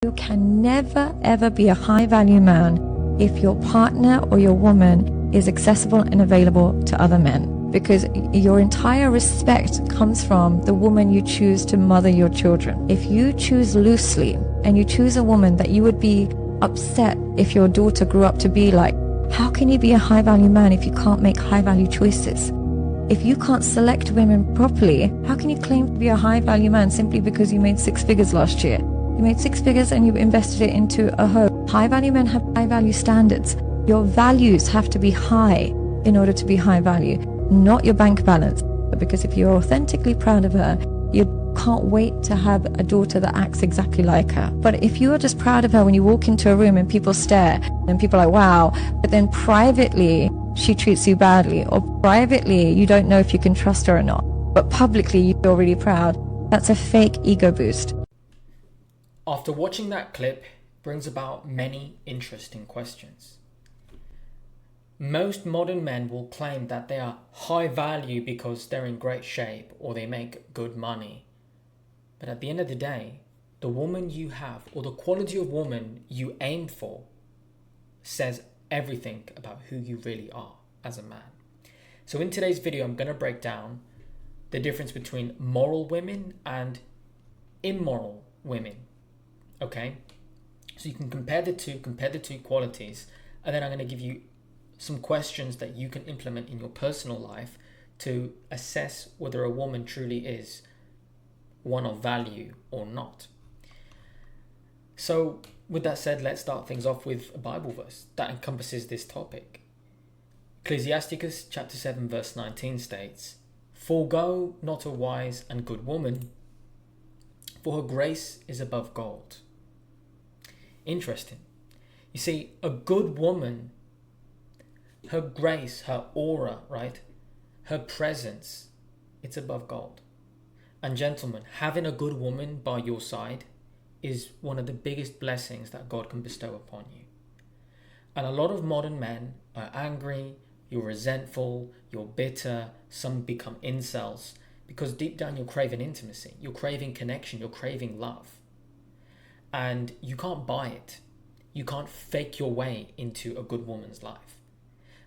You can never ever be a high value man if your partner or your woman is accessible and available to other men, because your entire respect comes from the woman you choose to mother your children. If you choose loosely and you choose a woman that you would be upset if your daughter grew up to be like, how can you be a high value man if you can't make high value choices? If you can't select women properly, how can you claim to be a high value man simply because you made 6 figures last year? You made 6 figures and you invested it into a home. High value men have high value standards. Your values have to be high in order to be high value, not your bank balance. Because if you're authentically proud of her, you can't wait to have a daughter that acts exactly like her. But if you are just proud of her when you walk into a room and people stare and people are like, wow, but then privately she treats you badly, or privately you don't know if you can trust her or not, but publicly you feel really proud, that's a fake ego boost. After watching that clip brings about many interesting questions. Most modern men will claim that they are high value because they're in great shape or they make good money. But at the end of the day, the woman you have, or the quality of woman you aim for, says everything about who you really are as a man. So in today's video, I'm going to break down the difference between moral women and immoral women. Okay, so you can compare the two qualities, and then I'm going to give you some questions that you can implement in your personal life to assess whether a woman truly is one of value or not. So with that said, let's start things off with a Bible verse that encompasses this topic. Ecclesiasticus chapter 7 verse 19 states, "Forego not a wise and good woman, for her grace is above gold." Interesting. You see, a good woman, her grace, her aura, right? Her presence, it's above gold. And gentlemen, having a good woman by your side is one of the biggest blessings that God can bestow upon you. And a lot of modern men are angry, you're resentful, you're bitter, some become incels, because deep down you're craving intimacy, you're craving connection, you're craving love. And you can't buy it. You can't fake your way into a good woman's life.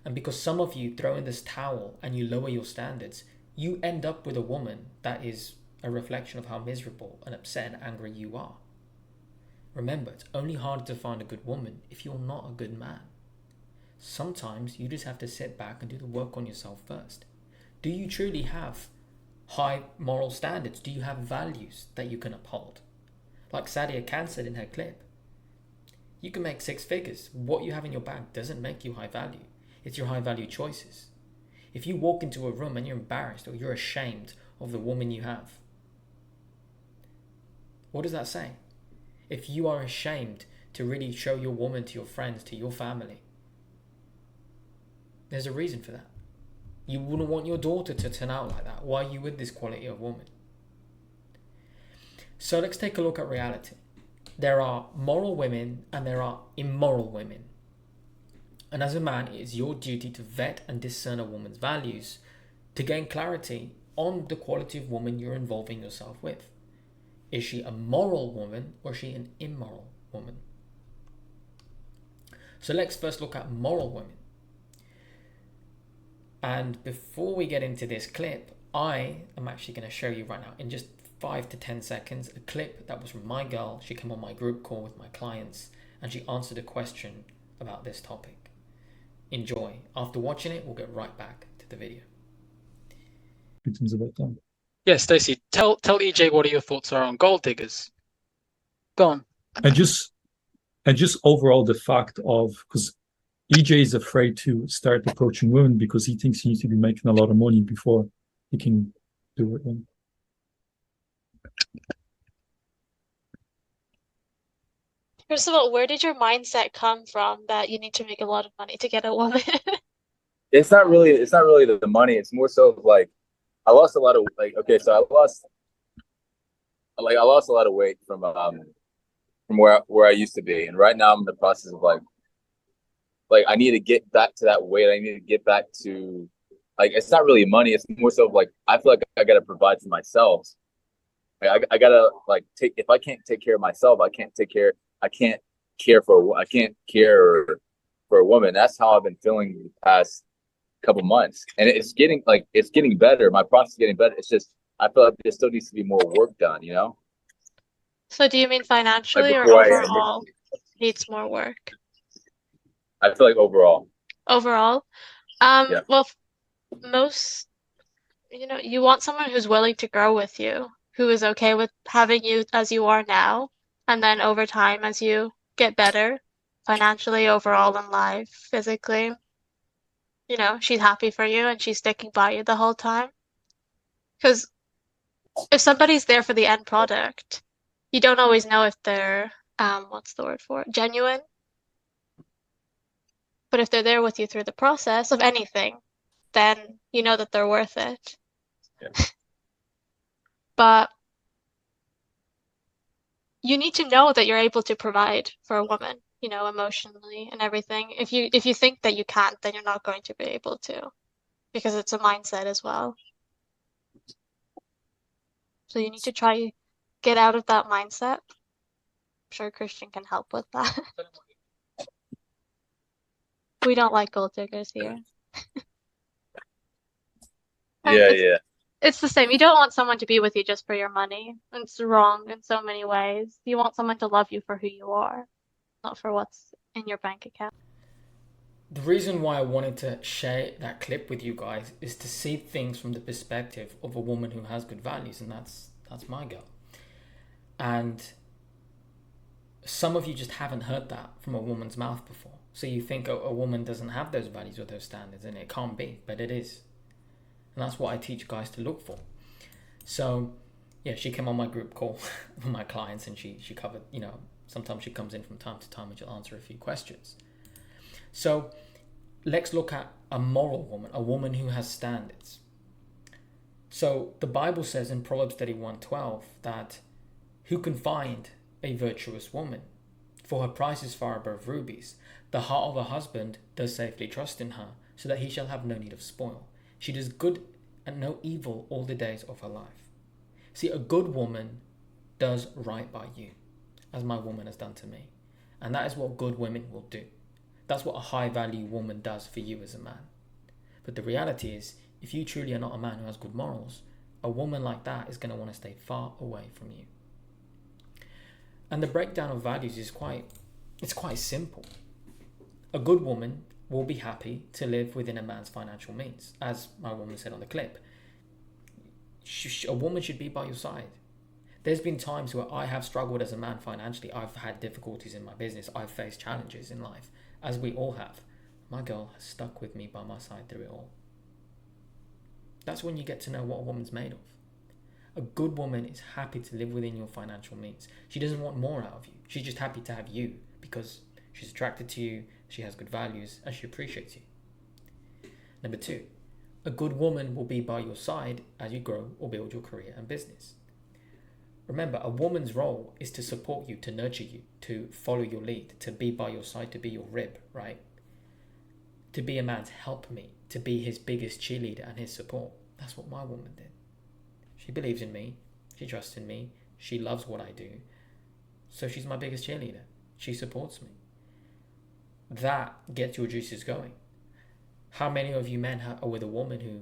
And because some of you throw in this towel and you lower your standards, you end up with a woman that is a reflection of how miserable and upset and angry you are. Remember, it's only harder to find a good woman if you're not a good man. Sometimes you just have to sit back and do the work on yourself first. Do you truly have high moral standards? Do you have values that you can uphold? Like Sadia Khan said in her clip, you can make 6 figures. What you have in your bank doesn't make you high value. It's your high value choices. If you walk into a room and you're embarrassed or you're ashamed of the woman you have, what does that say? If you are ashamed to really show your woman to your friends, to your family, there's a reason for that. You wouldn't want your daughter to turn out like that. Why are you with this quality of woman? So let's take a look at reality. There are moral women and there are immoral women. And as a man, it is your duty to vet and discern a woman's values to gain clarity on the quality of woman you're involving yourself with. Is she a moral woman or is she an immoral woman? So let's first look at moral women. And before we get into this clip, I am actually going to show you right now in just 5 to 10 seconds a clip that was from my girl. She came on my group call with my clients and she answered a question about this topic. Enjoy. After watching it, we'll get right back to the video. Yeah, Stacey, tell EJ what your thoughts are on gold diggers. Go on. And just overall the fact of, because EJ is afraid to start approaching women because he thinks he needs to be making a lot of money before he can do it. First of all, where did your mindset come from that you need to make a lot of money to get a woman? It's not really the money. It's more so of like, I lost a lot of so I lost a lot of weight from where I used to be, and right now I'm in the process of like I need to get back to that weight. I need to get back to it's not really money. It's more so of like I feel like I got to provide for myself, Like, I gotta like take, if I can't take care of myself, I can't care for a woman. That's how I've been feeling the past couple months, and it's getting better. My process is getting better. It's just I feel like there still needs to be more work done. So do you mean Like financially or before overall needs more work? I feel like overall. Overall? Yeah. Well, most, you want someone who's willing to grow with you, who is okay with having you as you are now, and then over time, as you get better financially, overall in life, physically, she's happy for you and she's sticking by you the whole time. Because if somebody's there for the end product, you don't always know if they're, what's the word for it? Genuine. But if they're there with you through the process of anything, then you know that they're worth it. Yeah. But you need to know that you're able to provide for a woman, emotionally and everything. If you think that you can't, then you're not going to be able to, because it's a mindset as well. So you need to try get out of that mindset. I'm sure Christian can help with that. We don't like gold diggers here. And Yeah. it's the same. You don't want someone to be with you just for your money. It's wrong in so many ways. You want someone to love you for who you are, not for what's in your bank account. The reason why I wanted to share that clip with you guys is to see things from the perspective of a woman who has good values, and that's my girl. And some of you just haven't heard that from a woman's mouth before. So you think a woman doesn't have those values or those standards, and it can't be, but it is. And that's what I teach guys to look for. So yeah, she came on my group call with my clients, and she covered, sometimes she comes in from time to time and she'll answer a few questions. So let's look at a moral woman, a woman who has standards. So the Bible says in Proverbs 31:12 that who can find a virtuous woman? For her price is far above rubies. The heart of her husband does safely trust in her, so that he shall have no need of spoil. She does good and no evil all the days of her life. See, a good woman does right by you, as my woman has done to me. And that is what good women will do. That's what a high value woman does for you as a man. But the reality is, if you truly are not a man who has good morals, a woman like that is going to want to stay far away from you. And the breakdown of values is quite simple. A good woman will be happy to live within a man's financial means. As my woman said on the clip, a woman should be by your side. There's been times where I have struggled as a man financially. I've had difficulties in my business. I've faced challenges in life, as we all have. My girl has stuck with me by my side through it all. That's when you get to know what a woman's made of. A good woman is happy to live within your financial means. She doesn't want more out of you. She's just happy to have you because she's attracted to you, she has good values, and she appreciates you. Number 2, a good woman will be by your side as you grow or build your career and business. Remember, a woman's role is to support you, to nurture you, to follow your lead, to be by your side, to be your rib, right? To be a man's helpmate, to be his biggest cheerleader and his support. That's what my woman did. She believes in me, she trusts in me, she loves what I do, so she's my biggest cheerleader. She supports me. That gets your juices going. How many of you men are with a woman who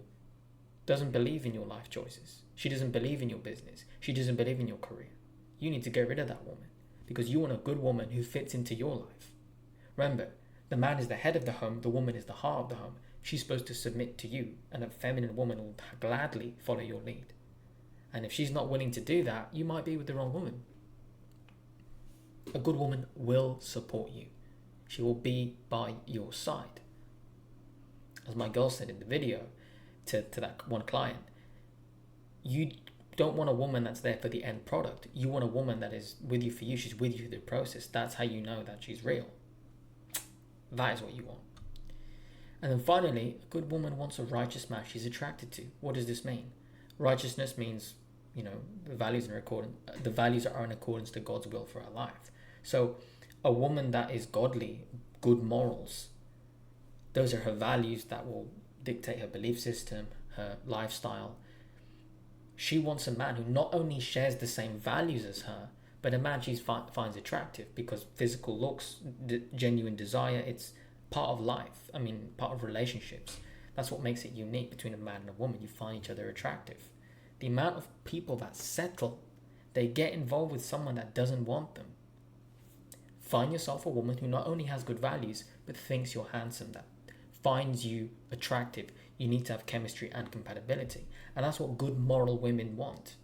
doesn't believe in your life choices? She doesn't believe in your business. She doesn't believe in your career. You need to get rid of that woman because you want a good woman who fits into your life. Remember, the man is the head of the home, the woman is the heart of the home. She's supposed to submit to you, and a feminine woman will gladly follow your lead. And if she's not willing to do that, you might be with the wrong woman. A good woman will support you. She will be by your side. As my girl said in the video to that one client, you don't want a woman that's there for the end product. You want a woman that is with you for you. She's with you through the process. That's how you know that she's real. That is what you want. And then finally, a good woman wants a righteous man she's attracted to. What does this mean? Righteousness means, the values are in accordance to God's will for our life. So a woman that is godly, good morals, those are her values that will dictate her belief system, her lifestyle. She wants a man who not only shares the same values as her, but a man she finds attractive, because physical looks, genuine desire, it's part of life. I mean, part of relationships. That's what makes it unique between a man and a woman. You find each other attractive. The amount of people that settle, they get involved with someone that doesn't want them. Find yourself a woman who not only has good values, but thinks you're handsome, that finds you attractive. You need to have chemistry and compatibility. And that's what good moral women want.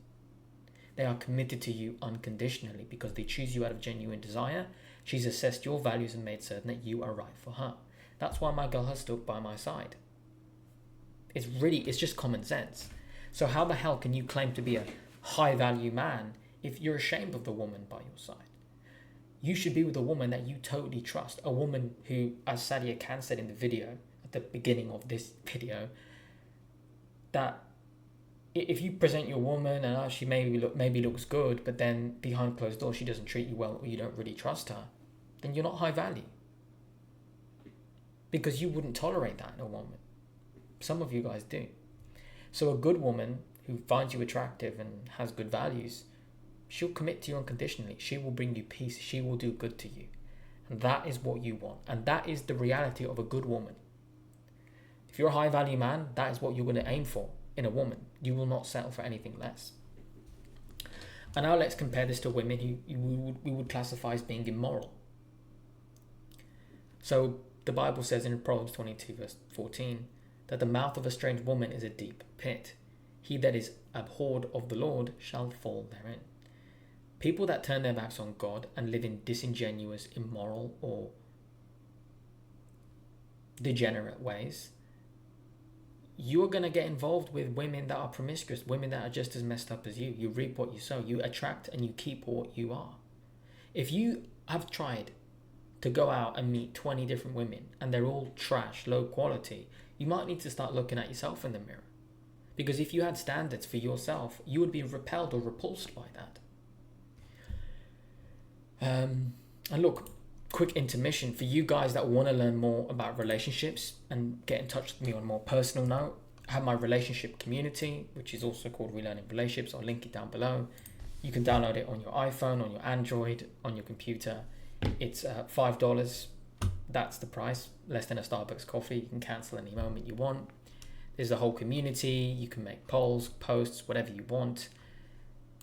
They are committed to you unconditionally because they choose you out of genuine desire. She's assessed your values and made certain that you are right for her. That's why my girl has stuck by my side. It's just common sense. So how the hell can you claim to be a high value man if you're ashamed of the woman by your side? You should be with a woman that you totally trust. A woman who, as Sadia Khan said in the video, at the beginning of this video, that if you present your woman and she maybe looks good, but then behind closed doors she doesn't treat you well, or you don't really trust her, then you're not high value. Because you wouldn't tolerate that in a woman. Some of you guys do. So a good woman who finds you attractive and has good values, she'll commit to you unconditionally. She will bring you peace. She will do good to you. And that is what you want. And that is the reality of a good woman. If you're a high value man, that is what you're going to aim for in a woman. You will not settle for anything less. And now let's compare this to women who we would classify as being immoral. So the Bible says in Proverbs 22 verse 14 that the mouth of a strange woman is a deep pit. He that is abhorred of the Lord shall fall therein. People that turn their backs on God and live in disingenuous, immoral, or degenerate ways, you are going to get involved with women that are promiscuous, women that are just as messed up as you. You reap what you sow. You attract and you keep what you are. If you have tried to go out and meet 20 different women and they're all trash, low quality, you might need to start looking at yourself in the mirror. Because if you had standards for yourself, you would be repelled or repulsed by that. And look, quick intermission for you guys that want to learn more about relationships and get in touch with me on a more personal note. I have my relationship community, which is also called Relearning Relationships. I'll link it down below. You can download it on your iPhone, on your Android, on your computer. It's $5. That's the price, less than a Starbucks coffee. You can cancel any moment you want. There's a whole community. You can make polls, posts, whatever you want.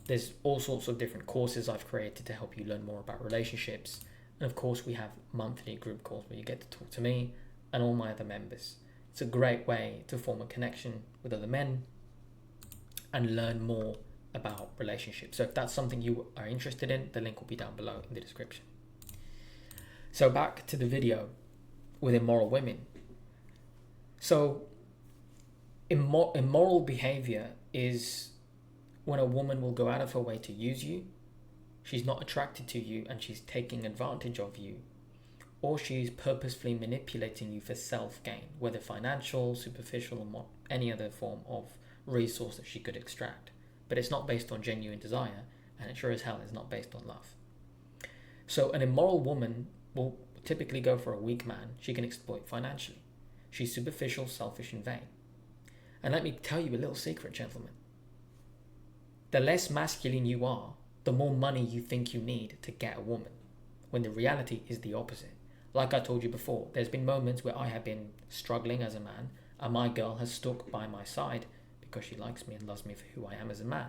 There's all sorts of different courses I've created to help you learn more about relationships. And of course, we have monthly group calls where you get to talk to me and all my other members. It's a great way to form a connection with other men and learn more about relationships. So if that's something you are interested in, the link will be down below in the description. So back to the video with immoral women. So immoral behavior is when a woman will go out of her way to use you, she's not attracted to you and she's taking advantage of you, or she's purposefully manipulating you for self-gain, whether financial, superficial, or any other form of resource that she could extract. But it's not based on genuine desire, and it sure as hell is not based on love. So an immoral woman will typically go for a weak man she can exploit financially. She's superficial, selfish, and vain. And let me tell you a little secret, gentlemen. The less masculine you are, the more money you think you need to get a woman, when the reality is the opposite. Like I told you before, there's been moments where I have been struggling as a man, and my girl has stuck by my side because she likes me and loves me for who I am as a man.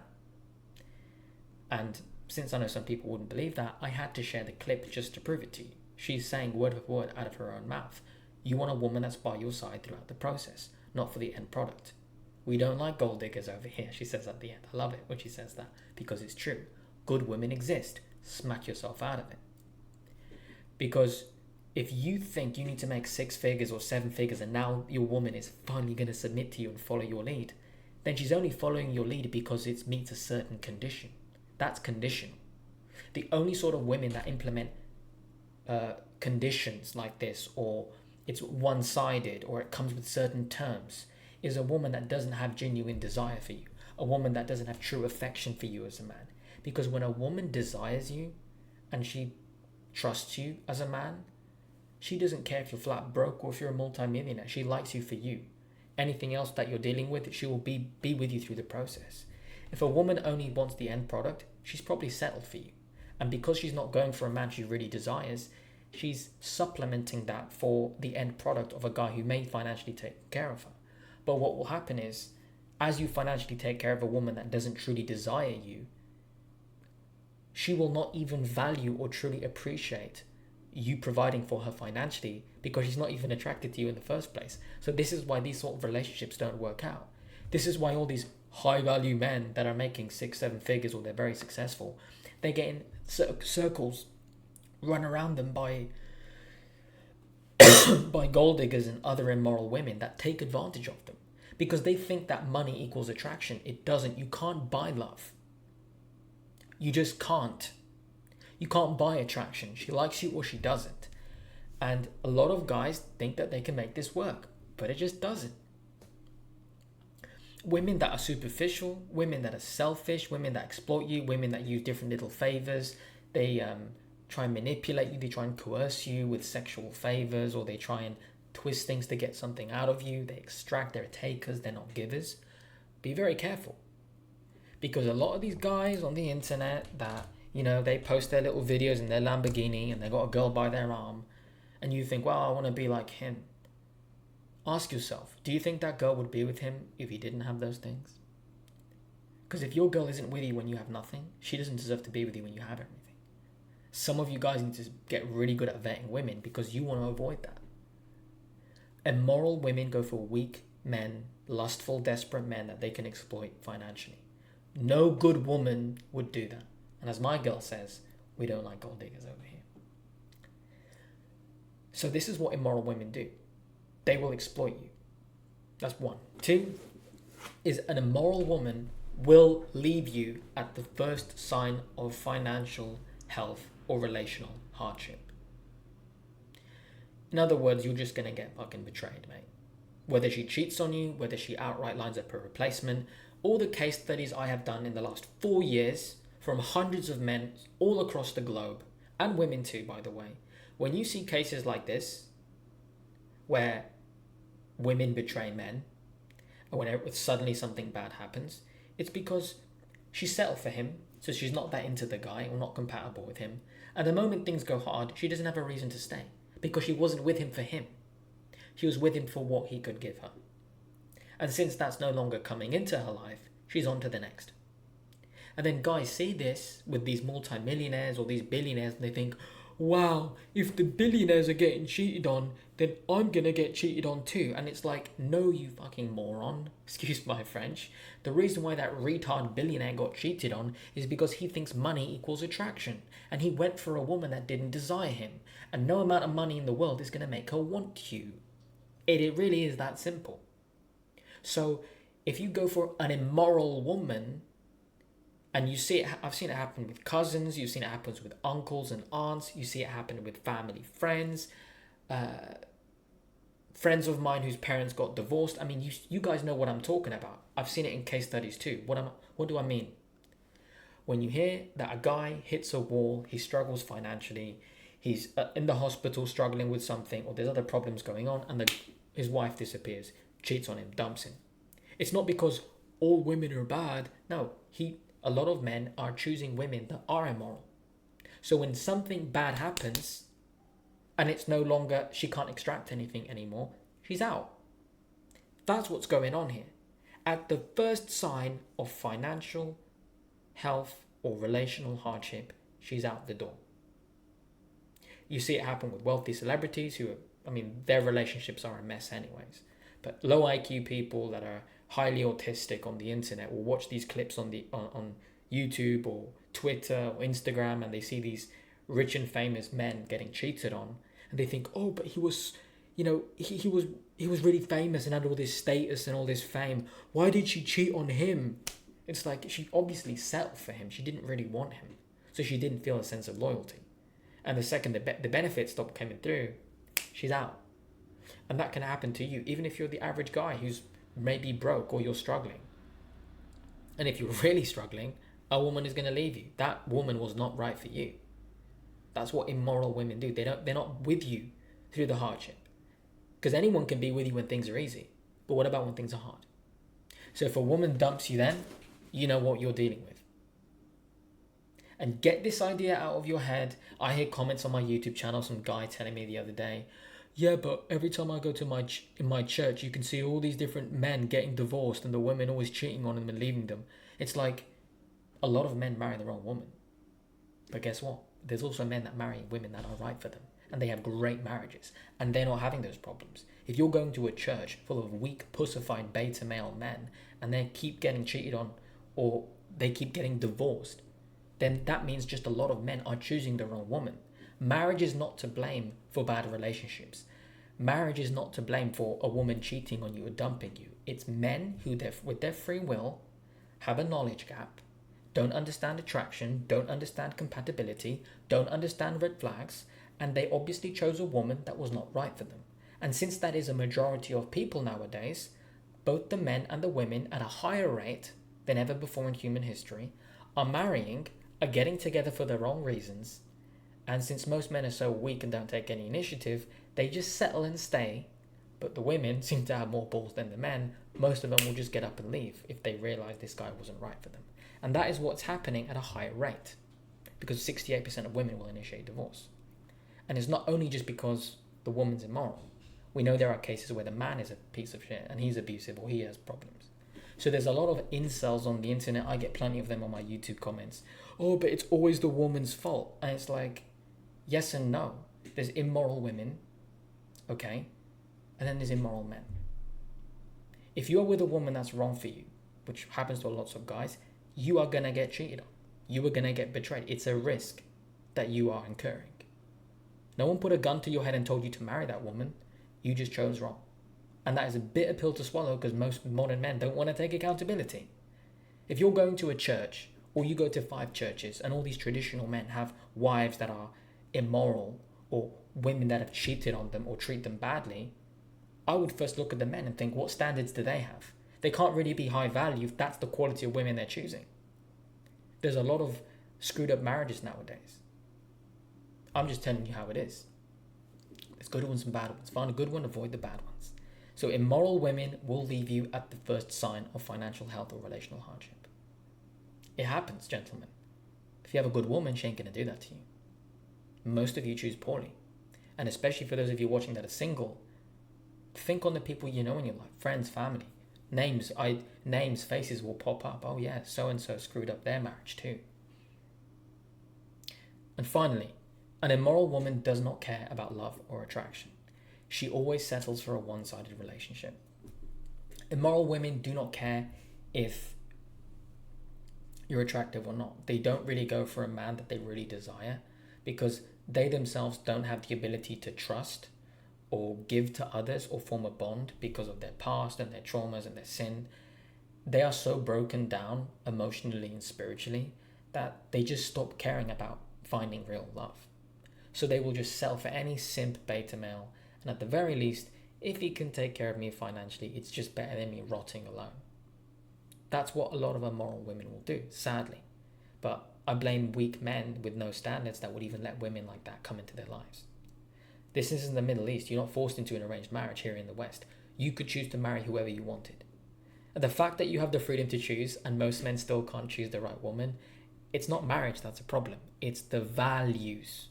And since I know some people wouldn't believe that, I had to share the clip just to prove it to you. She's saying word for word out of her own mouth. You want a woman that's by your side throughout the process, not for the end product. We don't like gold diggers over here, she says at the end. I love it when she says that, because it's true. Good women exist. Smack yourself out of it. Because if you think you need to make 6 figures or 7 figures and now your woman is finally going to submit to you and follow your lead, then she's only following your lead because it meets a certain condition. That's conditional. The only sort of women that implement conditions like this, or it's one-sided, or it comes with certain terms, is a woman that doesn't have genuine desire for you. A woman that doesn't have true affection for you as a man. Because when a woman desires you and she trusts you as a man, she doesn't care if you're flat broke or if you're a multi-millionaire. She likes you for you. Anything else that you're dealing with, she will be with you through the process. If a woman only wants the end product, she's probably settled for you. And because she's not going for a man she really desires, she's supplementing that for the end product of a guy who may financially take care of her. But what will happen is, as you financially take care of a woman that doesn't truly desire you, she will not even value or truly appreciate you providing for her financially, because she's not even attracted to you in the first place. So this is why these sort of relationships don't work out. This is why all these high value men that are making 6-7 figures, or they're very successful, they get in circles run around them by by gold diggers and other immoral women that take advantage of them, because they think that money equals attraction. It doesn't. You can't buy love. You just can't. You can't buy attraction. She likes you or she doesn't. And a lot of guys think that they can make this work, but it just doesn't. Women that are superficial, women that are selfish, women that exploit you, women that use different little favors, they try and manipulate you, they try and coerce you with sexual favors, or they try and twist things to get something out of you. They extract, they're takers, they're not givers. Be very careful. Because a lot of these guys on the internet that, they post their little videos in their Lamborghini and they got a girl by their arm, and you think, well, I want to be like him. Ask yourself, do you think that girl would be with him if he didn't have those things? Because if your girl isn't with you when you have nothing, she doesn't deserve to be with you when you have everything. Some of you guys need to get really good at vetting women, because you want to avoid that. Immoral women go for weak men, lustful, desperate men that they can exploit financially. No good woman would do that. And as my girl says, we don't like gold diggers over here. So this is what immoral women do. They will exploit you. That's one. Two is an immoral woman will leave you at the first sign of financial health or relational hardship. In other words, you're just going to get fucking betrayed, mate. Whether she cheats on you, whether she outright lines up a replacement, all the case studies I have done in the last 4 years from hundreds of men all across the globe, and women too, by the way, when you see cases like this, where women betray men, and when suddenly something bad happens, it's because she settled for him, so she's not that into the guy or not compatible with him. And the moment things go hard, she doesn't have a reason to stay, because she wasn't with him for him. She was with him for what he could give her. And since that's no longer coming into her life, she's on to the next. And then guys see this with these multi-millionaires or these billionaires, and they think, wow, if the billionaires are getting cheated on, then I'm gonna get cheated on too. And it's like, no, you fucking moron. Excuse my French. The reason why that retard billionaire got cheated on is because he thinks money equals attraction. And he went for a woman that didn't desire him. And no amount of money in the world is gonna make her want you. It really is that simple. So if you go for an immoral woman, and you see it, I've seen it happen with cousins, you've seen it happen with uncles and aunts, you see it happen with family friends, friends of mine whose parents got divorced. I mean, you guys know what I'm talking about. I've seen it in case studies too. What do I mean? When you hear that a guy hits a wall, he struggles financially, he's in the hospital struggling with something, or there's other problems going on, and his wife disappears, cheats on him, dumps him. It's not because all women are bad. No, a lot of men are choosing women that are immoral. So when something bad happens, and it's no longer, she can't extract anything anymore, she's out. That's what's going on here. At the first sign of financial health or relational hardship, she's out the door. You see it happen with wealthy celebrities their relationships are a mess anyways. But low IQ people that are highly autistic on the internet will watch these clips on YouTube or Twitter or Instagram, and they see these rich and famous men getting cheated on, and they think, oh, but he was really famous and had all this status and all this fame. Why did she cheat on him? It's like, she obviously settled for him. She didn't really want him, so she didn't feel a sense of loyalty. And the second the benefits stop coming through, she's out. And that can happen to you, even if you're the average guy who's maybe broke or you're struggling. And if you're really struggling, a woman is going to leave you. That woman was not right for you. That's what immoral women do. They're not with you through the hardship. Because anyone can be with you when things are easy. But what about when things are hard? So if a woman dumps you then, you know what you're dealing with. And get this idea out of your head. I hear comments on my YouTube channel, some guy telling me the other day, yeah, but every time I go to in my church, you can see all these different men getting divorced and the women always cheating on them and leaving them. It's like, a lot of men marry the wrong woman. But guess what? There's also men that marry women that are right for them. And they have great marriages. And they're not having those problems. If you're going to a church full of weak, pussified beta male men, and they keep getting cheated on, or they keep getting divorced, then that means just a lot of men are choosing the wrong woman. Marriage is not to blame for bad relationships. Marriage is not to blame for a woman cheating on you or dumping you. It's men who, with their free will, have a knowledge gap, don't understand attraction, don't understand compatibility, don't understand red flags, and they obviously chose a woman that was not right for them. And since that is a majority of people nowadays, both the men and the women at a higher rate than ever before in human history are marrying, are getting together for the wrong reasons, and since most men are so weak and don't take any initiative, they just settle and stay. But the women seem to have more balls than the men. Most of them will just get up and leave if they realize this guy wasn't right for them. And that is what's happening at a higher rate, because 68% of women will initiate divorce. And it's not only just because the woman's immoral. We know there are cases where the man is a piece of shit and he's abusive or he has problems. So there's a lot of incels on the internet. I get plenty of them on my YouTube comments. Oh, but it's always the woman's fault. And it's like, yes and no. There's immoral women, okay? And then there's immoral men. If you're with a woman that's wrong for you, which happens to lots of guys, you are going to get cheated on. You are going to get betrayed. It's a risk that you are incurring. No one put a gun to your head and told you to marry that woman. You just chose wrong. And that is a bitter pill to swallow because most modern men don't want to take accountability. If you're going to a church or you go to 5 churches and all these traditional men have wives that are immoral or women that have cheated on them or treat them badly, I would first look at the men and think, what standards do they have? They can't really be high value if that's the quality of women they're choosing. There's a lot of screwed up marriages nowadays. I'm just telling you how it is. There's good ones and bad ones. Find a good one, avoid the bad ones. So immoral women will leave you at the first sign of financial health or relational hardship. It happens, gentlemen. If you have a good woman, she ain't going to do that to you. Most of you choose poorly. And especially for those of you watching that are single, think on the people you know in your life, friends, family. Names, faces will pop up. Oh yeah, so-and-so screwed up their marriage too. And finally, an immoral woman does not care about love or attraction. She always settles for a one-sided relationship. Immoral women do not care if you're attractive or not. They don't really go for a man that they really desire because they themselves don't have the ability to trust or give to others or form a bond because of their past and their traumas and their sin. They are so broken down emotionally and spiritually that they just stop caring about finding real love. So they will just settle for any simp beta male, and at the very least, if he can take care of me financially, it's just better than me rotting alone. That's what a lot of immoral women will do, sadly. But I blame weak men with no standards that would even let women like that come into their lives. This isn't the Middle East. You're not forced into an arranged marriage here in the West. You could choose to marry whoever you wanted. And the fact that you have the freedom to choose and most men still can't choose the right woman, it's not marriage that's a problem. It's the values.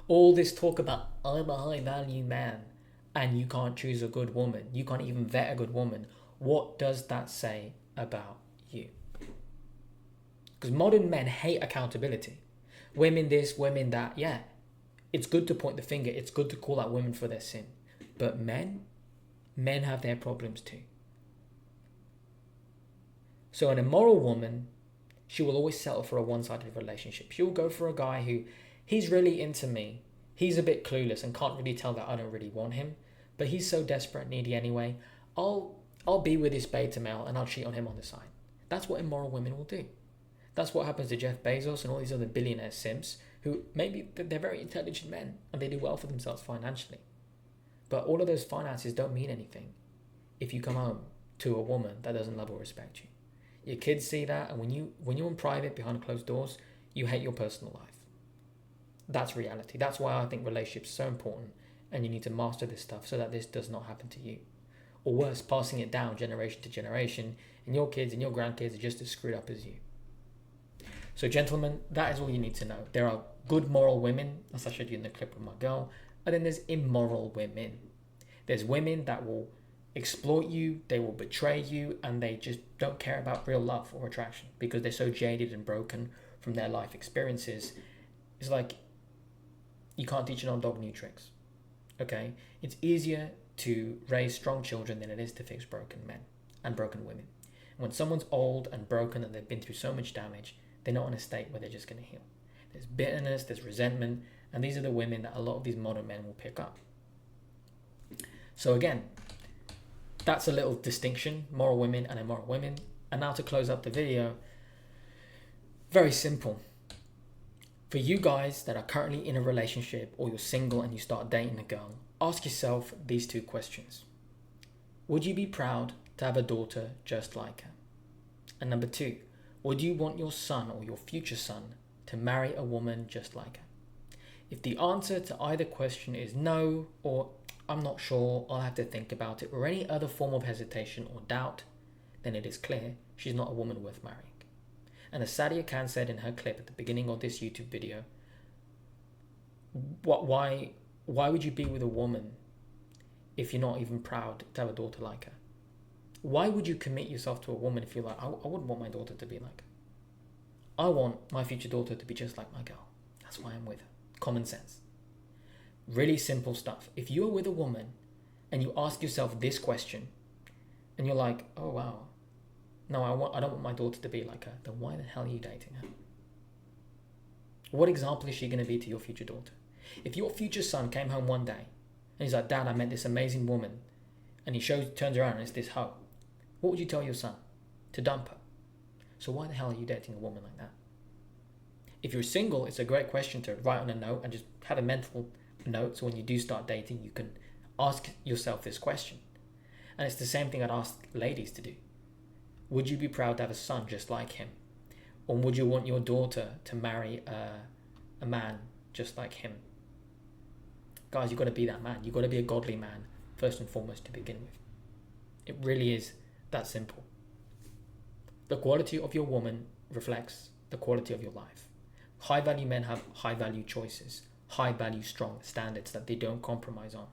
All this talk about, I'm a high value man and you can't choose a good woman. You can't even vet a good woman. What does that say about you? Because modern men hate accountability. Women this, women that, yeah. It's good to point the finger. It's good to call out women for their sin. But men have their problems too. So an immoral woman, she will always settle for a one-sided relationship. She'll go for a guy who, he's really into me. He's a bit clueless and can't really tell that I don't really want him. But he's so desperate and needy anyway. I'll be with this beta male and I'll cheat on him on the side. That's what immoral women will do. That's what happens to Jeff Bezos and all these other billionaire simps who maybe they're very intelligent men and they do well for themselves financially. But all of those finances don't mean anything if you come home to a woman that doesn't love or respect you. Your kids see that, and when you're in private behind closed doors, you hate your personal life. That's reality. That's why I think relationships are so important and you need to master this stuff so that this does not happen to you. or worse, passing it down generation to generation, and your kids and your grandkids are just as screwed up as you. So gentlemen, that is all you need to know. There are good moral women, as I showed you in the clip with my girl, and then there's immoral women. There's women that will exploit you, they will betray you, and they just don't care about real love or attraction because they're so jaded and broken from their life experiences. It's like you can't teach an old dog new tricks. Okay? It's easier to raise strong children than it is to fix broken men and broken women. When someone's old and broken and they've been through so much damage, they're not in a state where they're just going to heal. There's bitterness, there's resentment, and these are the women that a lot of these modern men will pick up. So again, that's a little distinction, moral women and immoral women. And now to close up the video, very simple. For you guys that are currently in a relationship or you're single and you start dating a girl, ask yourself these two questions. Would you be proud to have a daughter just like her? And number two, would you want your son or your future son to marry a woman just like her? If the answer to either question is no, or I'm not sure, I'll have to think about it, or any other form of hesitation or doubt, then it is clear she's not a woman worth marrying. And as Sadia Khan said in her clip at the beginning of this YouTube video, why would you be with a woman if you're not even proud to have a daughter like her? Why would you commit yourself to a woman if you're like, I wouldn't want my daughter to be like her. I want my future daughter to be just like my girl. That's why I'm with her. Common sense. Really simple stuff. If you're with a woman and you ask yourself this question and you're like, oh wow, no, I don't want my daughter to be like her, then why the hell are you dating her? What example is she going to be to your future daughter? If your future son came home one day and he's like, Dad, I met this amazing woman, and he turns around and it's this hoe, what would you tell your son? To dump her. So why the hell are you dating a woman like that? If you're single, it's a great question to write on a note and just have a mental note, so when you do start dating, you can ask yourself this question. And it's the same thing I'd ask ladies to do. Would you be proud to have a son just like him? Or would you want your daughter to marry a man just like him? Guys, you've got to be that man. You've got to be a godly man, first and foremost, to begin with. It really is that simple. The quality of your woman reflects the quality of your life. High value men have high value choices, high value strong standards that they don't compromise on.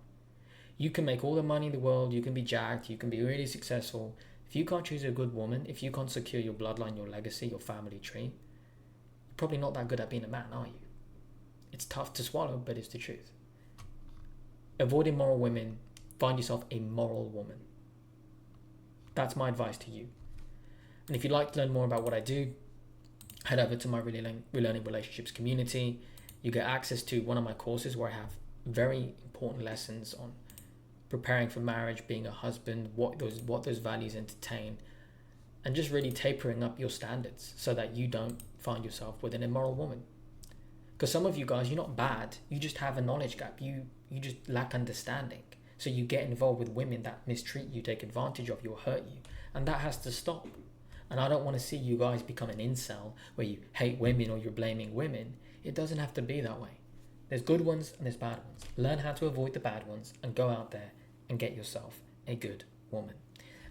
You can make all the money in the world, you can be jacked, you can be really successful. If you can't choose a good woman, if you can't secure your bloodline, your legacy, your family tree, you're probably not that good at being a man, are you? It's tough to swallow, but it's the truth. Avoid immoral women, find yourself a moral woman. That's my advice to you. And if you'd like to learn more about what I do, head over to my Relearning Relationships community. You get access to one of my courses where I have very important lessons on preparing for marriage, being a husband, what those values entertain, and just really tapering up your standards so that you don't find yourself with an immoral woman. Because some of you guys, you're not bad, you just have a knowledge gap, you just lack understanding. So you get involved with women that mistreat you, take advantage of you, or hurt you, and that has to stop. And I don't want to see you guys become an incel where you hate women or you're blaming women. It doesn't have to be that way. There's good ones and there's bad ones. Learn how to avoid the bad ones and go out there and get yourself a good woman.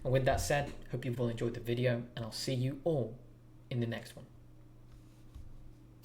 And with that said, hope you've all enjoyed the video, and I'll see you all in the next one.